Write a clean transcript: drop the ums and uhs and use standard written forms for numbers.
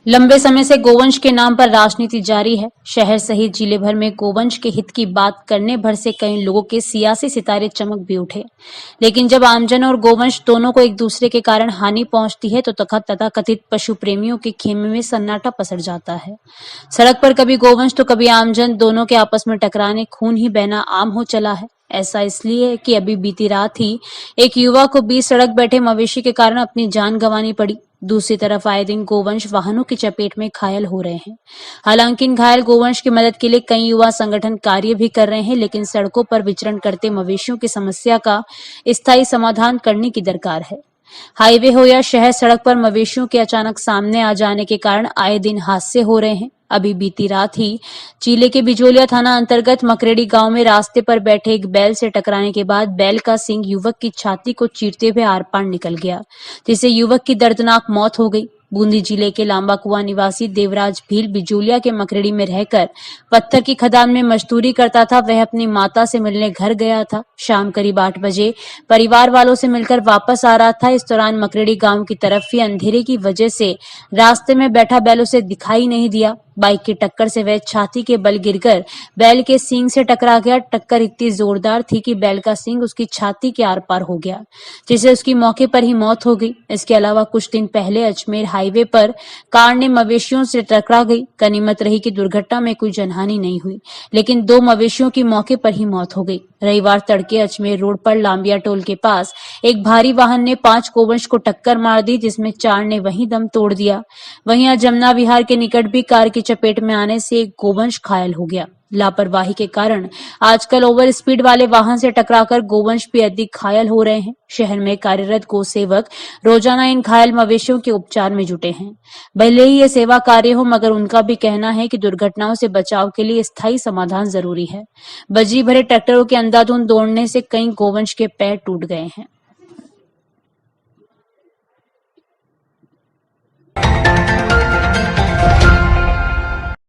लंबे समय से गोवंश के नाम पर राजनीति जारी है। शहर सहित जिले भर में गोवंश के हित की बात करने भर से कई लोगों के सियासी सितारे चमक भी उठे। लेकिन जब आमजन और गोवंश दोनों को एक दूसरे के कारण हानि पहुंचती है तो तथाकथित पशु प्रेमियों के खेमे में सन्नाटा पसर जाता है। सड़क पर कभी गोवंश तो कभी आमजन, दोनों के आपस में टकराने, खून ही बहना आम हो चला है। ऐसा इसलिए कि अभी बीती रात ही एक युवा को बीच सड़क बैठे मवेशी के कारण अपनी जान गंवानी पड़ी। दूसरी तरफ आए दिन गोवंश वाहनों की चपेट में घायल हो रहे हैं। हालांकि इन घायल गोवंश की मदद के लिए कई युवा संगठन कार्य भी कर रहे हैं, लेकिन सड़कों पर विचरण करते मवेशियों की समस्या का स्थायी समाधान करने की दरकार है। हाईवे हो या शहर, सड़क पर मवेशियों के अचानक सामने आ जाने के कारण आए दिन हादसे हो रहे हैं। अभी बीती रात ही जिले के बिजोलिया थाना अंतर्गत मकरेड़ी गांव में रास्ते पर बैठे एक बैल से टकराने के बाद बैल का सींग युवक की छाती को चीरते हुए आर पार निकल गया, जिससे युवक की दर्दनाक मौत हो गई। बूंदी जिले के लांबा कुआं निवासी देवराज भील बिजोलिया के मकरेड़ी में रहकर पत्थर की खदान में मजदूरी करता था। वह अपनी माता से मिलने घर गया था। शाम करीब 8 बजे परिवार वालों से मिलकर वापस आ रहा था। इस दौरान मकरेड़ी गांव की तरफ ही अंधेरे की वजह से रास्ते में बैठा बैल उसे दिखाई नहीं दिया। बाइक की टक्कर से वह छाती के बल गिरकर बैल के सींग से टकरा गया। टक्कर इतनी जोरदार थी कि बैल का सींग उसकी छाती के आर पार हो गया, जिससे उसकी मौके पर ही मौत हो गई। इसके अलावा कुछ दिन पहले अजमेर हाईवे पर कार ने मवेशियों से टकरा गई। गनीमत रही कि दुर्घटना में कोई जनहानि नहीं हुई, लेकिन 2 मवेशियों की मौके पर ही मौत हो गई। रविवार तड़के अजमेर रोड पर लांबिया टोल के पास एक भारी वाहन ने 5 गोवंश को टक्कर मार दी, जिसमें 4 ने वहीं दम तोड़ दिया। वहीं जमुना विहार के निकट भी कार की चपेट में आने से एक गोवंश घायल हो गया। लापरवाही के कारण आजकल ओवर स्पीड वाले वाहन से टकराकर गोवंश भी अधिक घायल हो रहे हैं। शहर में कार्यरत गौ सेवक रोजाना इन घायल मवेशियों के उपचार में जुटे हैं। भले ही ये सेवा कार्य हो, मगर उनका भी कहना है कि दुर्घटनाओं से बचाव के लिए स्थायी समाधान जरूरी है। बजरी भरे ट्रैक्टरों के अंधाधुंध दौड़ने से कई गोवंश के पैर टूट गए हैं।